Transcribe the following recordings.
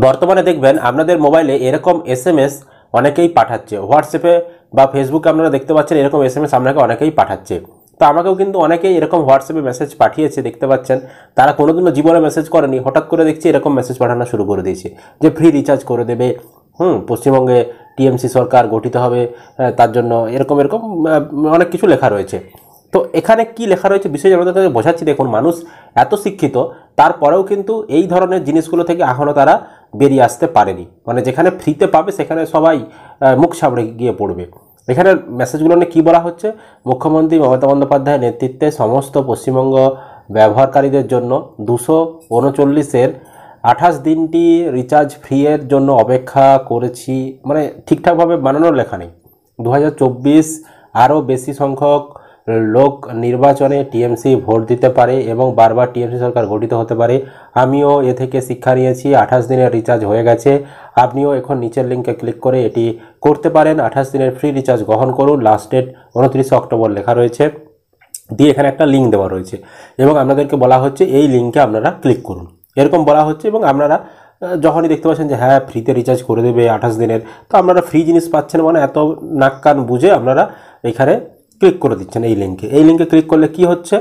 বর্তমানে দেখবেন আপনাদের মোবাইলে এরকম এসএমএস অনেকেই পাঠাচ্ছে, হোয়াটসঅ্যাপে বা ফেসবুকে আপনারা দেখতে পাচ্ছেন এরকম এসএমএস আপনাকে অনেকেই পাঠাচ্ছে। তো আমাকেও কিন্তু অনেকেই এরকম হোয়াটসঅ্যাপে মেসেজ পাঠিয়েছে, দেখতে পাচ্ছেন। তারা কোনোদিনও জীবনে মেসেজ করেনি, হঠাৎ করে দেখছি এরকম মেসেজ পাঠানো শুরু করে দিয়েছে যে ফ্রি রিচার্জ করে দেবে, পশ্চিমবঙ্গে টিএমসি সরকার গঠিত হবে, তার জন্য এরকম এরকম অনেক কিছু লেখা রয়েছে। তো এখানে কি লেখা রয়েছে বিষয় আমাদের কাছে বোঝাচ্ছি। দেখুন, মানুষ এত শিক্ষিত, তারপরেও কিন্তু এই ধরনের জিনিসগুলো থেকে এখনও তারা বেরিয়ে আসতে পারেনি। মানে যেখানে ফ্রিতে পাবে সেখানে সবাই মুখ সাবড়ে গিয়ে পড়বে। এখানে মেসেজগুলো নিয়ে কী বলা হচ্ছে, মুখ্যমন্ত্রী মমতা বন্দ্যোপাধ্যায়ের নেতৃত্বে সমস্ত পশ্চিমবঙ্গ ব্যবহারকারীদের জন্য 239-এর 28 দিনটি রিচার্জ ফ্রি এর জন্য অপেক্ষা করেছি। মানে ঠিকঠাকভাবে বানানোর লেখা নেই। 2024 আরও বেশি সংখ্যক লোক নির্বাচনে টিএমসি ভোট দিতে পারে এবং বারবার টিএমসি সরকার গঠিত হতে পারে। আমিও এ থেকে শিক্ষা নিয়েছি। 28 দিনের রিচার্জ হয়ে গেছে। আপনিও এখন নিচের লিঙ্কে ক্লিক করে এটি করতে পারেন। 28 দিনের ফ্রি রিচার্জ গ্রহণ করুন। লাস্ট ডেট 29 অক্টোবর লেখা রয়েছে, দিয়ে এখানে একটা লিঙ্ক দেওয়া রয়েছে এবং আপনাদেরকে বলা হচ্ছে এই লিঙ্কে আপনারা ক্লিক করুন, এরকম বলা হচ্ছে। এবং আপনারা যখনই দেখতে পাচ্ছেন যে হ্যাঁ ফ্রিতে রিচার্জ করে দেবে 28 দিনের, তো আপনারা ফ্রি জিনিস পাচ্ছেন, মানে এত নাক কান বুঝে আপনারা এখানে ক্লিক করে দিচ্ছেন এই লিঙ্কে। এই লিঙ্কে ক্লিক করলে কি হচ্ছে,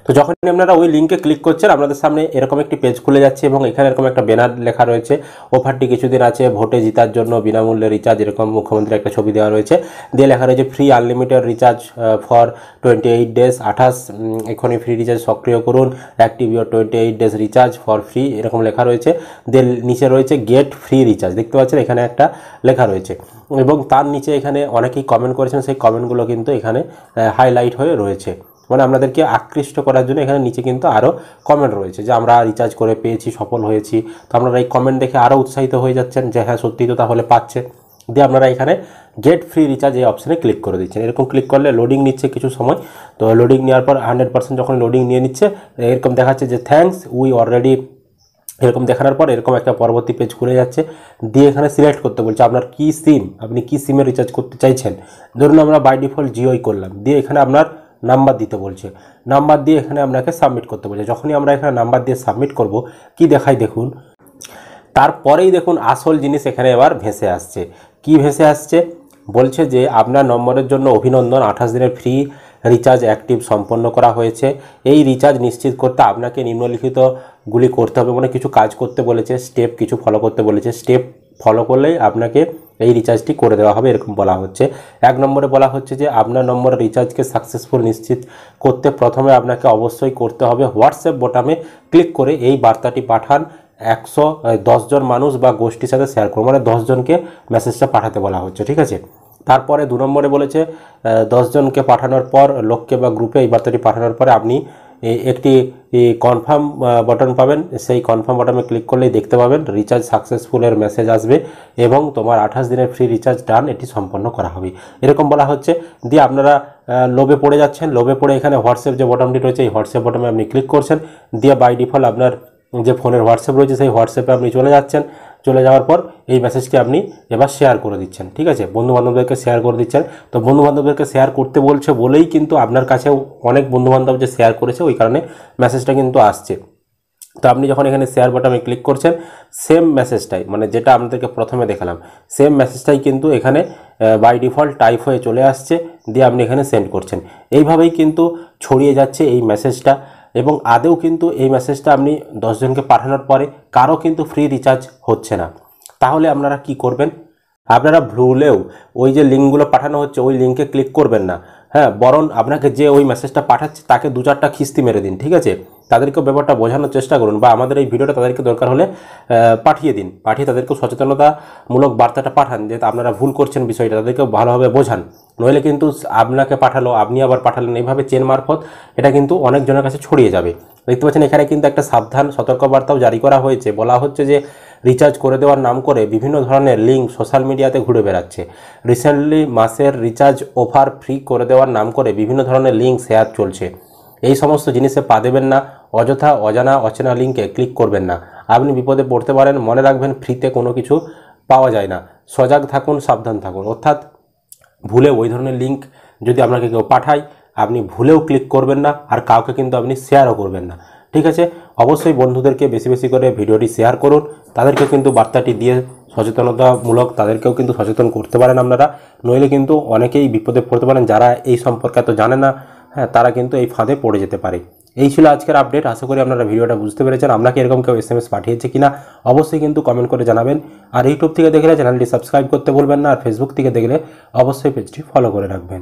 তো যখনই আপনারা ওই লিঙ্কে ক্লিক করছেন আপনাদের সামনে এরকম একটি পেজ খুলে যাচ্ছে এবং এখানে এরকম একটা ব্যানার লেখা রয়েছে, অফারটি কিছুদিন আছে, ভোটে জেতার জন্য বিনামূল্যে রিচার্জ, এরকম মুখ্যমন্ত্রীর একটা ছবি দেওয়া রয়েছে, দিয়ে লেখা রয়েছে free unlimited recharge for 28 days. এখনই ফ্রি রিচার্জ সক্রিয় করুন, active your 28 days recharge for free, এরকম লেখা রয়েছে। দিয়ে নিচে রয়েছে গেট ফ্রি রিচার্জ, দেখতে পাচ্ছেন এখানে একটা লেখা রয়েছে এবং তার নিচে এখানে অনেকেই কমেন্ট করেছেন, সেই কমেন্টগুলো কিন্তু এখানে হাইলাইট হয়ে রয়েছে। মানে আপনাদেরকে আকৃষ্ট করার জন্য এখানে নিচে কিন্তু আরও কমেন্ট রয়েছে যে আমরা রিচার্জ করে পেয়েছি, সফল হয়েছি। তো আপনারা এই কমেন্ট দেখে আরও উৎসাহিত হয়ে যাচ্ছেন যে হ্যাঁ সত্যি তো তাহলে পাচ্ছে। দিয়ে আপনারা এখানে গেট ফ্রি রিচার্জ এই অপশানে ক্লিক করে দিচ্ছেন। এরকম ক্লিক করলে লোডিং নিচ্ছে কিছু সময়, তো লোডিং নেওয়ার পর 100% যখন লোডিং নিয়ে নিচ্ছে এরকম দেখাচ্ছে যে থ্যাঙ্কস উই অলরেডি, এরকম দেখানোর পর এরকম একটা পরবর্তী পেজ খুলে যাচ্ছে। দিয়ে এখানে সিলেক্ট করতে বলছে আপনার কি সিম, আপনি কি সিমে রিচার্জ করতে চাইছেন। ধরুন আমরা বাই ডিফল্ট জিওই করলাম, দিয়ে এখানে আপনার নাম্বার দিতে বলছে, নাম্বার দিয়ে এখানে আপনাকে সাবমিট করতে বলছে। যখনই আমরা এখানে নাম্বার দিয়ে সাবমিট করব কি দেখাই দেখুন, তারপরেই দেখুন আসল জিনিস এখানে এবার ভেসে আসছে। কি ভেসে আসছে বলছে যে আপনার নম্বরের জন্য অভিনন্দন, 28 দিনের ফ্রি রিচার্জ অ্যাক্টিভ সম্পন্ন করা হয়েছে। এই রিচার্জ নিশ্চিত করতে আপনাকে নিম্নলিখিতগুলি করতে হবে, মানে কিছু কাজ করতে বলেছে, স্টেপ কিছু ফলো করতে বলেছে। স্টেপ ফলো করলেই আপনাকে এই রিচার্জটি করে দেওয়া হবে, এরকম বলা হচ্ছে। 1 নম্বরে বলা হচ্ছে যে আপনার নম্বরের রিচার্জকে সাকসেসফুল নিশ্চিত করতে প্রথমে আপনাকে অবশ্যই করতে হবে হোয়াটসঅ্যাপ বোতামে ক্লিক করে এই বার্তাটি পাঠান 110 জন মানুষ বা গোষ্ঠীর সাথে শেয়ার করুন, মানে 10 জনকে মেসেজটা পাঠাতে বলা হচ্ছে, ঠিক আছে। তারপরে 2 নম্বরে বলেছে 10 জনকে পাঠানোর পর, লোককে বা গ্রুপে এই বার্তাটি পাঠানোর পরে আপনি একটি কনফার্ম বাটন পাবেন। সেই কনফার্ম বাটনে ক্লিক করলেই দেখতে পাবেন রিচার্জ সাকসেসফুলের মেসেজ আসবে এবং তোমার 28 দিনের ফ্রি রিচার্জ ডান, এটি সম্পন্ন করা হবে, এরকম বলা হচ্ছে। দিয়ে আপনারা লোভে পড়ে যাচ্ছেন, লোভে পড়ে এখানে হোয়াটসঅ্যাপ যে বটনটি রয়েছে এই হোয়াটসঅ্যাপ বটনে আপনি ক্লিক করছেন। দিয়ে বাই ডিফল্ট আপনার যে ফোনের হোয়াটসঅ্যাপ রয়েছে সেই হোয়াটসঅ্যাপে আপনি চলে যাচ্ছেন। চলে যাওয়ার পর এই মেসেজটি আপনি এবার শেয়ার করে দিচ্ছেন, ঠিক আছে, বন্ধুবান্ধবদেরকে শেয়ার করে দিচ্ছেন। তো বন্ধুবান্ধবদেরকে শেয়ার করতে বলছে বলেই কিন্তু আপনার কাছে অনেক বন্ধুবান্ধব যে শেয়ার করেছে ওই কারণে মেসেজটা কিন্তু আসছে। তো আপনি যখন এখানে শেয়ার বাটনে ক্লিক করছেন সেম মেসেজটাই, মানে যেটা আপনাদেরকে প্রথমে দেখালাম সেম মেসেজটাই কিন্তু এখানে বাই ডিফল্ট টাইপ হয়ে চলে আসছে। দিয়ে আপনি এখানে সেন্ড করছেন। এইভাবেই কিন্তু ছড়িয়ে যাচ্ছে এই মেসেজটা এবং আদেও কিন্তু এই মেসেজটা আপনি 10 জনকে পাঠানোর পরে কারো কিন্তু ফ্রি রিচার্জ হচ্ছে না। তাহলে আপনারা কি করবেন, আপনারা ভুলেও ওই যে লিঙ্কগুলো পাঠানো হচ্ছে ওই লিঙ্কে ক্লিক করবেন না, হ্যাঁ, বরং আপনাকে যে ওই মেসেজটা পাঠাচ্ছে তাকে 2-4টা খিস্তি মেরে দিন, ঠিক আছে। তাদেরকেও ব্যাপারটা বোঝানোর চেষ্টা করুন, বা আমাদের এই ভিডিওটা তাদেরকে দরকার হলে পাঠিয়ে দিন, পাঠিয়ে তাদেরকেও সচেতনতামূলক বার্তাটা পাঠান যে আপনারা ভুল করছেন বিষয়টা, তাদেরকেও ভালোভাবে বোঝান। নইলে কিন্তু আপনাকে পাঠালো, আপনি আবার পাঠালেন, এইভাবে চেন মারফত এটা কিন্তু অনেকজনের কাছে ছড়িয়ে যাবে। দেখতে পাচ্ছেন এখানে কিন্তু একটা সাবধান সতর্কবার্তাও জারি করা হয়েছে। বলা হচ্ছে যে রিচার্জ করে দেওয়ার নাম করে বিভিন্ন ধরনের লিঙ্ক সোশ্যাল মিডিয়াতে ঘুরে বেড়াচ্ছে। রিসেন্টলি মাসের রিচার্জ অফার ফ্রি করে দেওয়ার নাম করে বিভিন্ন ধরনের লিঙ্ক শেয়ার চলছে। এই সমস্ত জিনিসে পা দেবেন না, অযথা অজানা অচেনা লিঙ্কে ক্লিক করবেন না, আপনি বিপদে পড়তে পারেন। মনে রাখবেন ফ্রিতে কোনো কিছু পাওয়া যায় না, সজাগ থাকুন, সাবধান থাকুন। অর্থাৎ ভুলে ওই ধরনের লিঙ্ক যদি আপনাকে কেউ পাঠায় আপনি ভুলেও ক্লিক করবেন না, আর কাউকে কিন্তু আপনি শেয়ারও করবেন না, ঠিক আছে, অবশ্যই বন্ধুদেরকে বেশি বেশি করে ভিডিওটি শেয়ার করুন, তাদেরকে কিন্তু বার্তাটি দিয়ে সচেতনতামূলক তাদেরকেও কিন্তু সচেতন করতে পারেন আপনারা, নইলে কিন্তু অনেকেই বিপদে পড়তে পারেন, যারা এই সম্পর্কে এত জানে না, হ্যাঁ, তারা কিন্তু এই ফাঁদে পড়ে যেতে পারে। এই ছিল আজকের আপডেট। আশা করি আপনারা ভিডিওটা বুঝতে পেরেছেন। আপনাকে এরকম কেউ SMS পাঠিয়েছে কিনা অবশ্যই কিন্তু কমেন্ট করে জানাবেন। আর ইউটিউব থেকে দেখলে চ্যানেলটি সাবস্ক্রাইব করতে ভুলবেন না, আর ফেসবুক থেকে দেখলে অবশ্যই পেজটি ফলো করে রাখবেন।